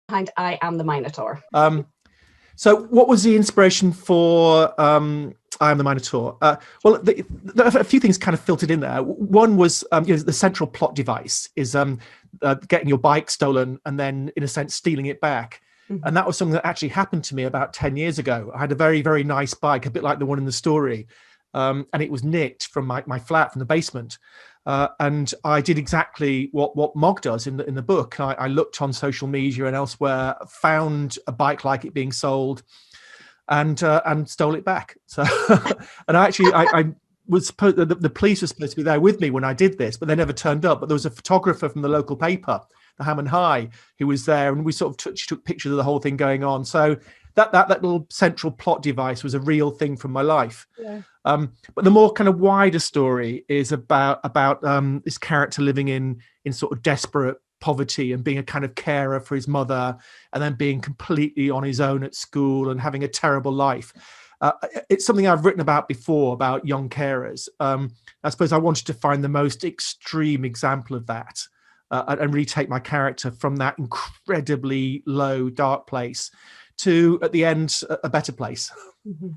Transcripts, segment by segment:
behind I Am The Minotaur? So what was the inspiration for I Am The Minotaur? Well, a few things kind of filtered in there. One was the central plot device is getting your bike stolen and then, in a sense, stealing it back. Mm-hmm. And that was something that actually happened to me about 10 years ago. I had a very, very nice bike, a bit like the one in the story. And it was nicked from my flat, from the basement. And I did exactly what Mog does in the book. I looked on social media and elsewhere, found a bike like it being sold, and stole it back. So, and I was supposed, the police were supposed to be there with me when I did this, but they never turned up. But there was a photographer from the local paper, the Ham and High, who was there, and we sort of took pictures of the whole thing going on. So that little central plot device was a real thing from my life. Yeah. But the more kind of wider story is about this character living in sort of desperate poverty and being a kind of carer for his mother, and then being completely on his own at school and having a terrible life. It's something I've written about before, about young carers. I suppose I wanted to find the most extreme example of that, and really take my character from that incredibly low, dark place to, at the end, a better place. Mm-hmm.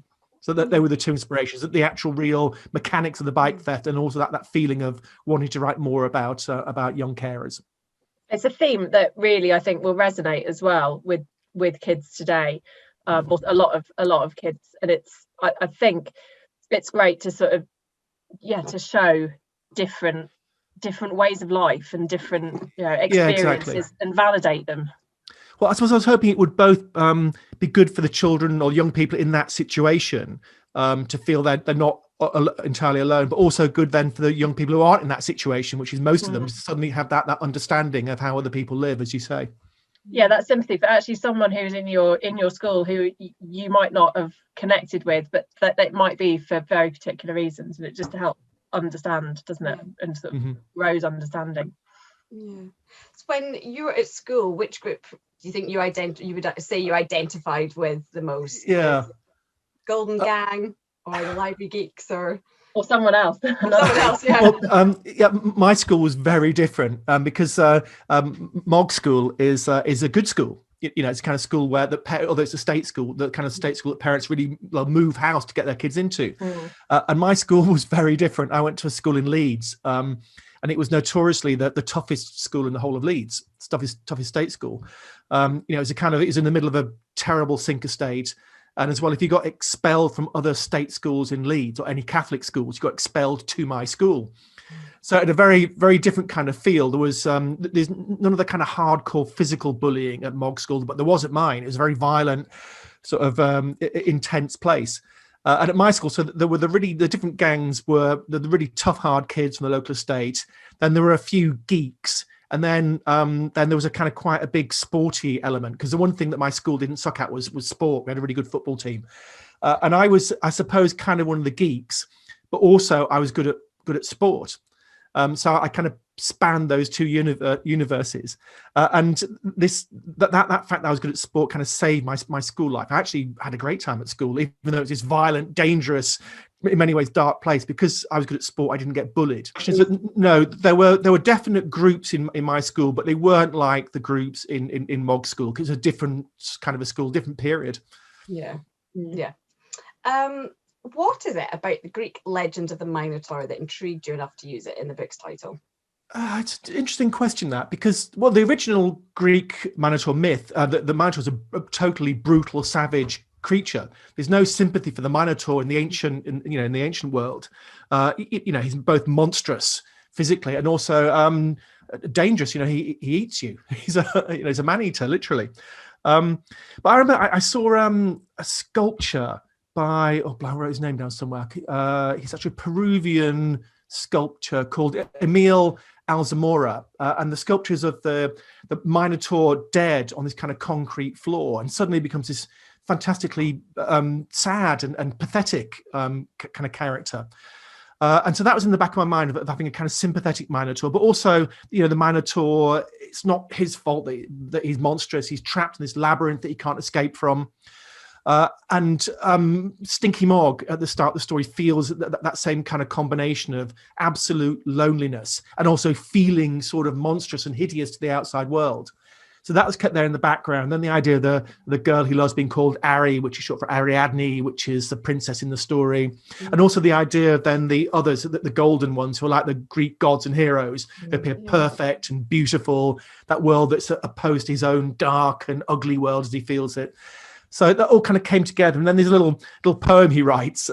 So that they were the two inspirations, that the actual real mechanics of the bike theft, and also that feeling of wanting to write more about young carers. It's a theme that really, I think, will resonate as well with kids today, a lot of kids, and I think it's great to sort of to show different ways of life and different experiences and validate them. Well, I suppose I was hoping it would both be good for the children or young people in that situation to feel that they're not entirely alone, but also good then for the young people who aren't in that situation, which is most of them, to suddenly have that understanding of how other people live, as you say. Yeah, that sympathy for actually someone who's in your school who you might not have connected with, but that might be for very particular reasons, and it just to help understand, doesn't it, and sort of grows understanding. Yeah. So when you were at school, which group do you think you would say you identified with the most? Yeah. Golden Gang or the Library Geeks or someone else? Someone else, yeah. Well, my school was very different because Mog School is a good school. It's a kind of school where although it's a state school, the kind of state school that parents really move house to get their kids into. And my school was very different. I went to a school in Leeds. And it was notoriously the toughest school in the whole of Leeds, toughest state school. It was in the middle of a terrible sink estate. And as well, if you got expelled from other state schools in Leeds or any Catholic schools, you got expelled to my school. So at a very, very different kind of feel. There's none of the kind of hardcore physical bullying at Mog School, but there was at mine. It was a very violent, sort of intense place. And at my school, so there were the different gangs were the really tough, hard kids from the local estate. Then there were a few geeks. And then there was a kind of quite a big sporty element, because the one thing that my school didn't suck at was sport. We had a really good football team. And I was, I suppose, kind of one of the geeks, but also I was good at sport. So I kind of spanned those two universes, and that fact that I was good at sport kind of saved my school life. I actually had a great time at school, even though it was this violent, dangerous, in many ways dark place. Because I was good at sport, I didn't get bullied. No, there were definite groups in my school, but they weren't like the groups in Mog School, because it's a different kind of a school, different period. Yeah. What is it about the Greek legend of the Minotaur that intrigued you enough to use it in the book's title? It's an interesting question, that, because, well, the original Greek Minotaur myth, the Minotaur is a totally brutal, savage creature. There's no sympathy for the Minotaur in the ancient world. He's both monstrous physically and also dangerous. He eats you. He's a man-eater, literally. But I remember I saw a sculpture by, I wrote his name down somewhere. He's actually a Peruvian sculptor called Emil Alzamora, and the sculptures of the Minotaur dead on this kind of concrete floor, and suddenly becomes this fantastically sad and pathetic kind of character. And so that was in the back of my mind of having a kind of sympathetic Minotaur, but also, the Minotaur, it's not his fault that he's monstrous. He's trapped in this labyrinth that he can't escape from. And Stinky Mog at the start of the story feels that same kind of combination of absolute loneliness and also feeling sort of monstrous and hideous to the outside world. So that was kept there in the background. Then the idea of the girl who loves being called Ari, which is short for Ariadne, which is the princess in the story. And also the idea of then the others, the golden ones, who are like the Greek gods and heroes, who appear perfect and beautiful, that world that's opposed to his own dark and ugly world as he feels it. So that all kind of came together. And then there's a little poem he writes,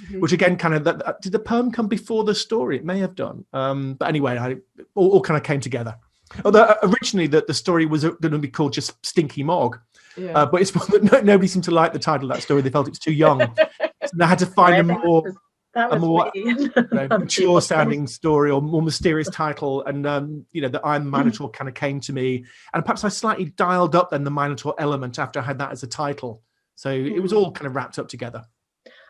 which again, kind of, did the poem come before the story? It may have done. But anyway, all kind of came together. Although originally the story was going to be called just Stinky Mog. But it's nobody seemed to like the title of that story. They felt it was too young. So they had to find a more mature sounding story or more mysterious title. And, the I Am the Minotaur kind of came to me. And perhaps I slightly dialed up then the Minotaur element after I had that as a title. So it was all kind of wrapped up together.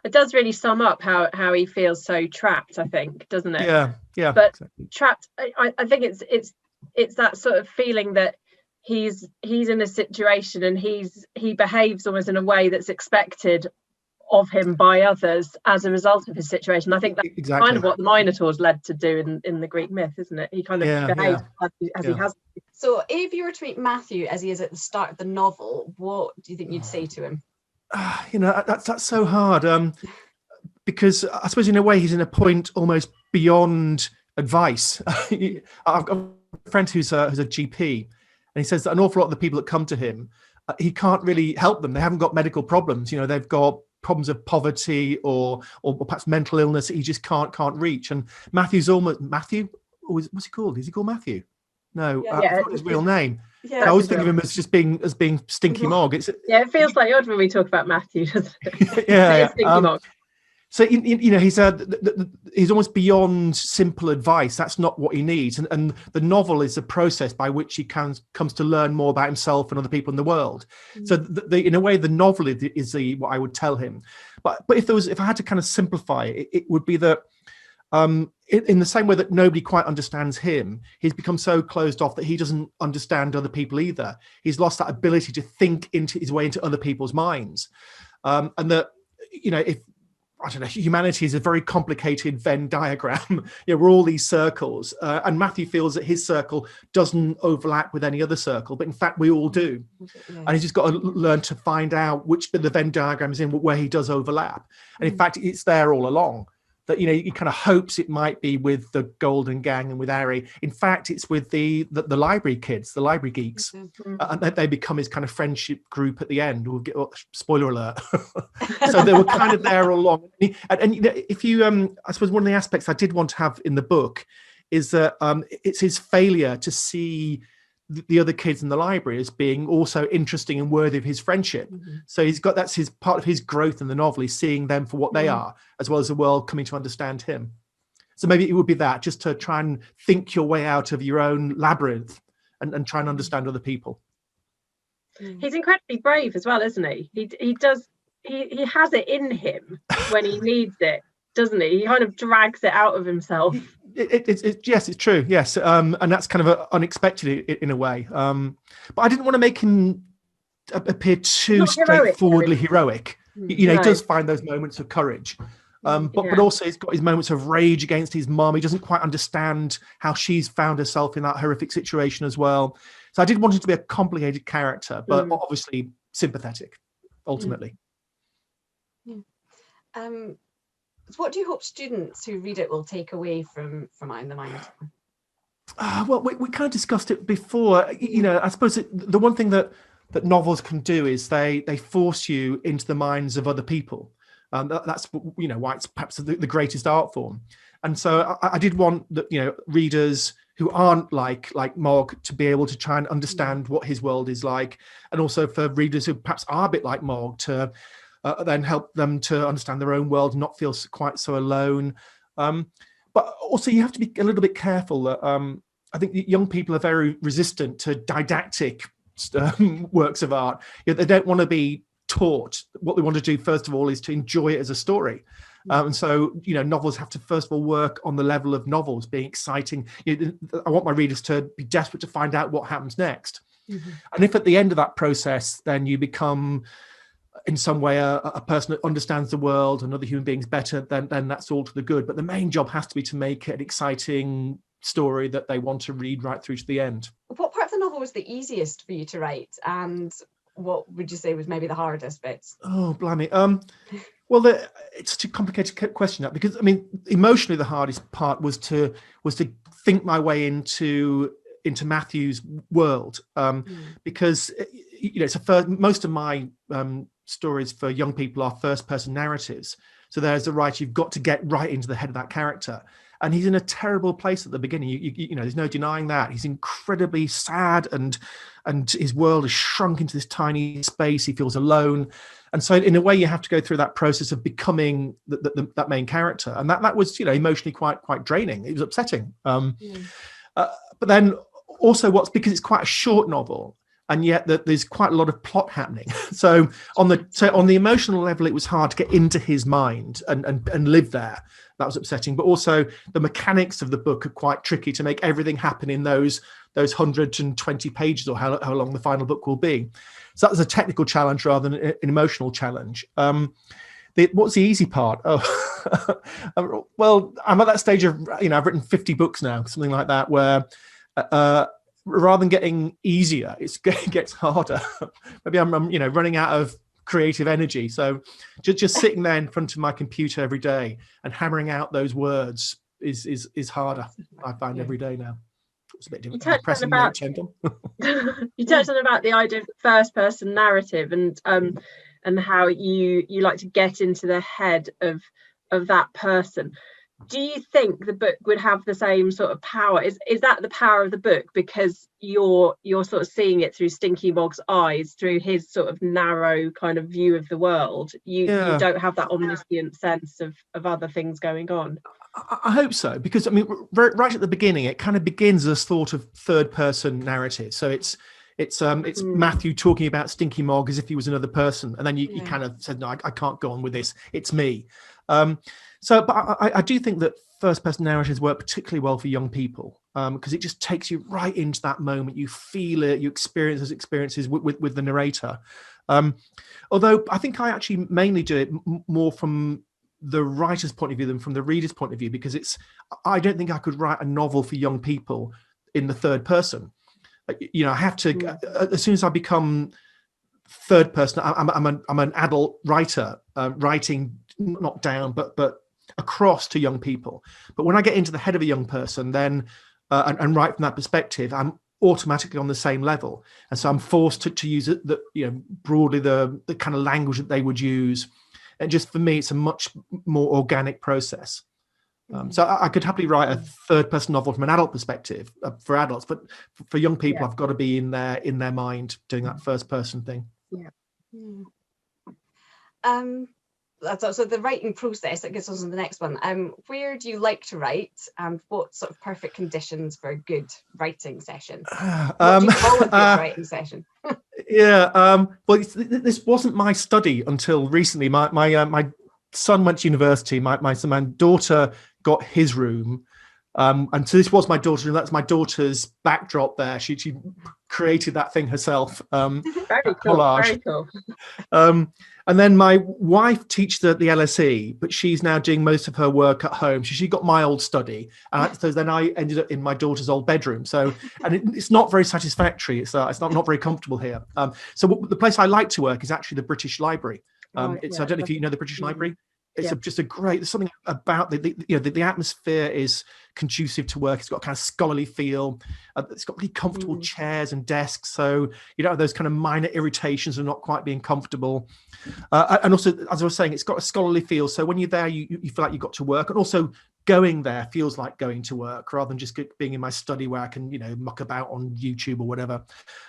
It does really sum up how he feels so trapped, I think, doesn't it? Yeah. But exactly. Trapped, I think it's that sort of feeling that he's in a situation and he behaves almost in a way that's expected of him by others as a result of his situation. I think that's kind of what the Minotaur's led to do in the Greek myth, isn't it? He kind of behaves as he has. So if you were to meet Matthew as he is at the start of the novel, what do you think you'd say to him? That's so hard, because I suppose in a way he's in a point almost beyond advice. I've got a friend who's a GP, and he says that an awful lot of the people that come to him, he can't really help them. They haven't got medical problems. They've got problems of poverty or perhaps mental illness that he just can't reach. And Matthew's almost Matthew. What's he called? Is he called Matthew? No, I forgot his real name. I always think of him as just being Stinky Mog. It feels like odd when we talk about Matthew, doesn't it? Stinky Mog. So he's almost beyond simple advice. That's not what he needs. And the novel is the process by which he comes to learn more about himself and other people in the world. So in a way, the novel is what I would tell him. But if I had to kind of simplify it, it would be that in the same way that nobody quite understands him, he's become so closed off that he doesn't understand other people either. He's lost that ability to think into his way into other people's minds, and that if I don't know, humanity is a very complicated Venn diagram. We're all these circles, and Matthew feels that his circle doesn't overlap with any other circle, but in fact we all do. And he's just got to learn to find out which bit of the Venn diagram is in where he does overlap. And in fact, it's there all along. That he kind of hopes it might be with the Golden Gang and with Ari. In fact, it's with the library kids, the library geeks, and they become his kind of friendship group at the end. We'll get spoiler alert. So they were kind of there all along. And if you, I suppose one of the aspects I did want to have in the book is that it's his failure to see the other kids in the library as being also interesting and worthy of his friendship. So that's his part of his growth in the novel. He's seeing them for what they are, as well as the world coming to understand him. So maybe it would be that, just to try and think your way out of your own labyrinth and try and understand other people. He's incredibly brave as well, isn't he? He has it in him when he needs it, doesn't he? He kind of drags it out of himself. Yes, it's true. Yes, and that's kind of unexpected in a way. But I didn't want to make him appear too straightforwardly heroic. He does find those moments of courage, but also he's got his moments of rage against his mum. He doesn't quite understand how she's found herself in that horrific situation as well. So I did want him to be a complicated character, but obviously sympathetic, ultimately. So what do you hope students who read it will take away from I Am the Minotaur? Well, we kind of discussed it before. I suppose the one thing that novels can do is they force you into the minds of other people. That's why it's perhaps the greatest art form. And so I did want that readers who aren't like Mog to be able to try and understand what his world is like, and also for readers who perhaps are a bit like Mog to then help them to understand their own world and not feel quite so alone. But also you have to be a little bit careful that I think young people are very resistant to didactic works of art. They don't want to be taught. What they want to do, first of all, is to enjoy it as a story. And so, novels have to, first of all, work on the level of novels, being exciting. I want my readers to be desperate to find out what happens next. And if at the end of that process, then you become in some way a person that understands the world and other human beings better, then that's all to the good. But the main job has to be to make it an exciting story that they want to read right through to the end. What part of other novel was the easiest for you to write, and what would you say was maybe the hardest bits? Oh, blimey. Well, it's such a complicated question, that, because I mean, emotionally, the hardest part was to think my way into Matthew's world, because it's most of my stories for young people are first person narratives. So there's the writer, you've got to get right into the head of that character. And he's in a terrible place at the beginning. You know, there's no denying that. He's incredibly sad, and his world is shrunk into this tiny space. He feels alone. And so in a way, you have to go through that process of becoming that main character. And that was, emotionally quite draining. It was upsetting. But then also because it's quite a short novel, and yet that there's quite a lot of plot happening. So on the emotional level, it was hard to get into his mind and live there. That was upsetting. But also the mechanics of the book are quite tricky to make everything happen in those 120 pages, or how long the final book will be. So that was a technical challenge rather than an emotional challenge. What's the easy part? Oh, well, I'm at that stage of, I've written 50 books now, something like that, where rather than getting easier, it gets harder. Maybe I'm running out of creative energy. So just sitting there in front of my computer every day and hammering out those words is harder, I find, every day now. It's a bit depressing. You touched on about the idea of first person narrative, and how you like to get into the head of that person. Do you think the book would have the same sort of power? Is that the power of the book, because you're sort of seeing it through Stinky Mog's eyes, through his sort of narrow kind of view of the world? You don't have that omniscient sense of other things going on. I hope so, because I mean, right at the beginning, it kind of begins as sort of third person narrative. So it's Matthew talking about Stinky Mog as if he was another person, and then you kind of said, no, I can't go on with this. It's me. But I do think that first-person narratives work particularly well for young people, because it just takes you right into that moment. You feel it, you experience those experiences with the narrator. Although I think I actually mainly do it more from the writer's point of view than from the reader's point of view, because I don't think I could write a novel for young people in the third person. I have to, as soon as I become third person, I'm an adult writer, writing not down, but across to young people. But when I get into the head of a young person, then and write from that perspective, I'm automatically on the same level, and so I'm forced to use broadly the kind of language that they would use, and just for me, it's a much more organic process. So I could happily write a third person novel from an adult perspective for adults, but for young people, I've got to be in their mind doing that first person thing. So the writing process, that gets us on the next one. Where do you like to write, and what sort of perfect conditions for a good writing session? What do you call a good writing session? Well, this wasn't my study until recently. My son went to university. My daughter got his room, and so this was my daughter's room. That's my daughter's backdrop there. She created that thing herself. Very cool. Collage. Very cool. And then my wife teaches at the LSE, but she's now doing most of her work at home. So she got my old study, and so then I ended up in my daughter's old bedroom. So, and it's not very satisfactory. It's not very comfortable here. So the place I like to work is actually the British Library. I don't know if you know the British Library. It's just a great. There's something about the atmosphere is conducive to work. It's got a kind of scholarly feel. It's got really comfortable chairs and desks, so you don't have those kind of minor irritations of not quite being comfortable. And also, as I was saying, it's got a scholarly feel. So when you're there, you feel like you got to work, and also going there feels like going to work rather than just being in my study where I can muck about on YouTube or whatever.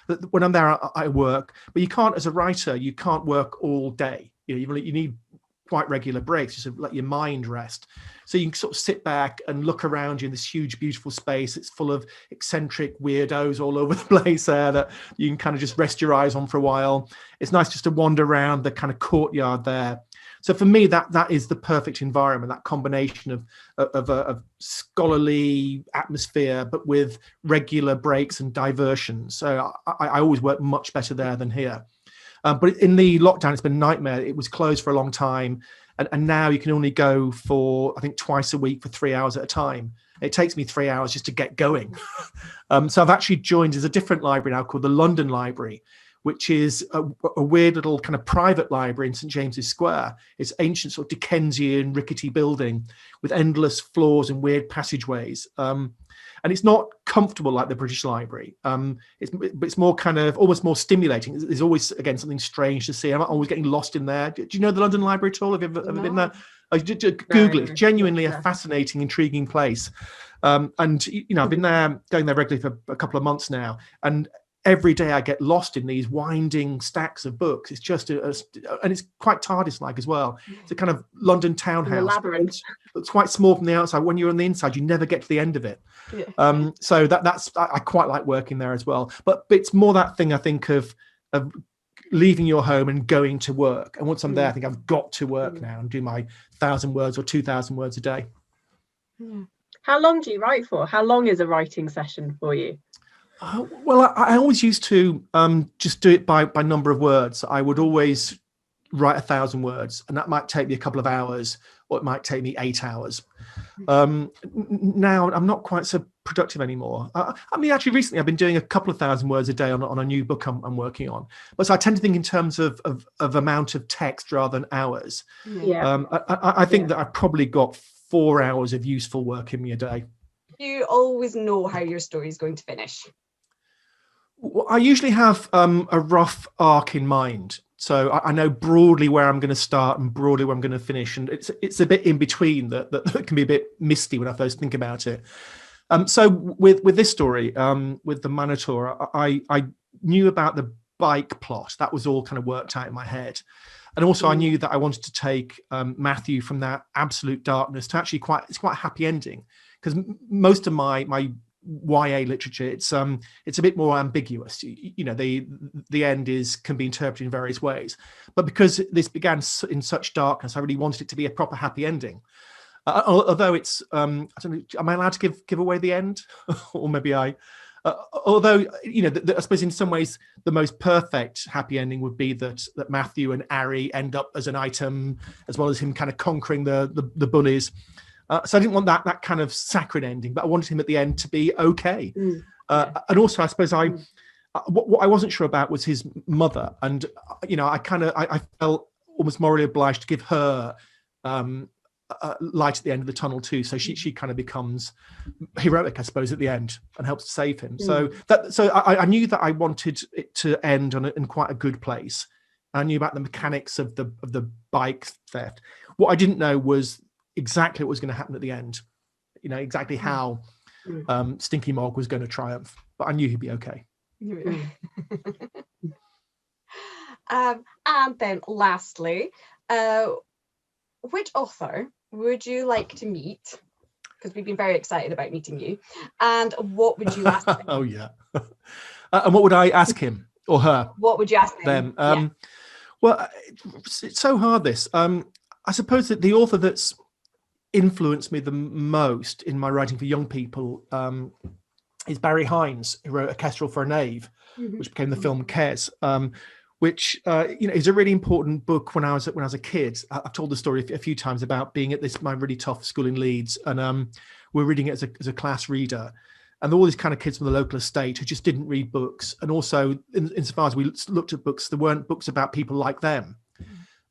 But when I'm there, I work. But you can't, as a writer, you can't work all day. You need quite regular breaks just to let your mind rest, so you can sort of sit back and look around you in this huge beautiful space. It's full of eccentric weirdos all over the place there that you can kind of just rest your eyes on for a while. It's nice just to wander around the kind of courtyard there. So for me, that is the perfect environment, that combination of scholarly atmosphere but with regular breaks and diversions. So I always work much better there than here. But in the lockdown, it's been a nightmare. It was closed for a long time, and now you can only go for, I think, twice a week for 3 hours at a time. It takes me 3 hours just to get going. So I've actually joined as a different library now called the London Library, which is a weird little kind of private library in St James's Square. It's ancient sort of Dickensian rickety building with endless floors and weird passageways. And it's not comfortable like the British Library. It's more kind of almost more stimulating. There's always, again, something strange to see. I'm always getting lost in there. Do you know the London Library at all? Have you ever been there? Google it. It's genuinely a fascinating, intriguing place. And, I've been going there regularly for a couple of months now. And every day I get lost in these winding stacks of books. It's just and it's quite TARDIS-like as well. It's a kind of London townhouse. It's quite small from the outside. When you're on the inside, you never get to the end of it. Yeah. So that's I quite like working there as well. But it's more that thing, I think, of leaving your home and going to work. And once I'm there, I think I've got to work now and do my 1,000 words or 2,000 words a day. How long do you write for? How long is a writing session for you? Well, I always used to just do it by number of words. I would always write 1,000 words, and that might take me a couple of hours, or it might take me 8 hours. Now I'm not quite so productive anymore. Actually, recently I've been doing a couple of 1,000 words a day on a new book I'm working on. But so I tend to think in terms of amount of text rather than hours. Yeah. I think that I've probably got 4 hours of useful work in me a day. You always know how your story is going to finish? Well, I usually have a rough arc in mind. So I know broadly where I'm going to start and broadly where I'm going to finish. And it's a bit in between that can be a bit misty when I first think about it. So with this story, with the Minotaur, I knew about the bike plot. That was all kind of worked out in my head. And also I knew that I wanted to take Matthew from that absolute darkness to actually it's quite a happy ending. Because most of my YA literature, it's a bit more ambiguous. The end can be interpreted in various ways. But because this began in such darkness, I really wanted it to be a proper happy ending. Although it's, I don't know, am I allowed to give away the end? Or maybe although, I suppose in some ways the most perfect happy ending would be that Matthew and Ari end up as an item, as well as him kind of conquering the bullies. So I didn't want that kind of saccharine ending, but I wanted him at the end to be okay. And also, I suppose what I wasn't sure about was his mother, and I felt almost morally obliged to give her light at the end of the tunnel too. So she kind of becomes heroic, I suppose, at the end and helps to save him. So I knew that I wanted it to end in quite a good place. I knew about the mechanics of the bike theft. What I didn't know was exactly what was going to happen at the end, exactly how Stinky Mog was going to triumph, but I knew he'd be okay. And then lastly, which author would you like to meet? Because we've been very excited about meeting you. And what would you ask them? Oh yeah. And what would I ask him or her? What would you ask them? Well, it's so hard, this. I suppose that the author that's influenced me the most in my writing for young people is Barry Hines, who wrote A Kestrel for a Knave, which became the film Kes, which is a really important book. When I was a kid, I've told the story a few times about being at my really tough school in Leeds, and we're reading it as a class reader, and all these kind of kids from the local estate who just didn't read books, and also insofar as we looked at books, there weren't books about people like them,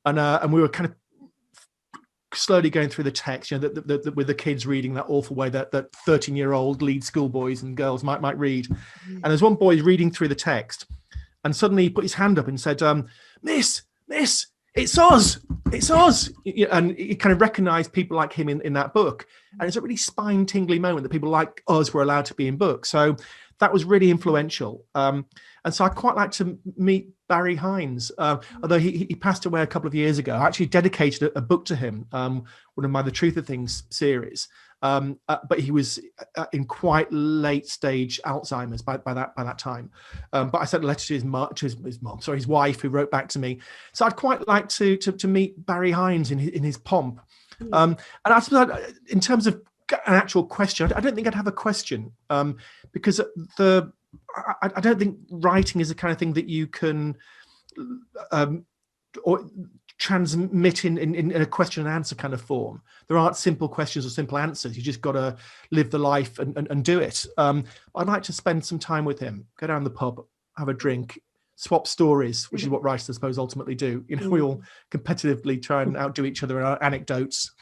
and we were kind of slowly going through the text, with the kids reading that awful way that 13-year-old Leeds schoolboys and girls might read. And there's one boy reading through the text, and suddenly he put his hand up and said, Miss, it's us. And he kind of recognized people like him in that book. And it's a really spine-tingly moment that people like us were allowed to be in books. So that was really influential. And so I quite like to meet Barry Hines, although he passed away a couple of years ago. I actually dedicated a book to him, one of my The Truth of Things series. But he was in quite late stage Alzheimer's by that time. But I sent a letter to his wife, who wrote back to me. So I'd quite like to meet Barry Hines in his pomp. And I suppose in terms of an actual question, I don't think I'd have a question, because I don't think writing is the kind of thing that you can or transmit in a question and answer kind of form. There aren't simple questions or simple answers. You just got to live the life and do it. I'd like to spend some time with him, go down the pub, have a drink, swap stories, which is what writers, I suppose, ultimately do. You know, we all competitively try and outdo each other in our anecdotes.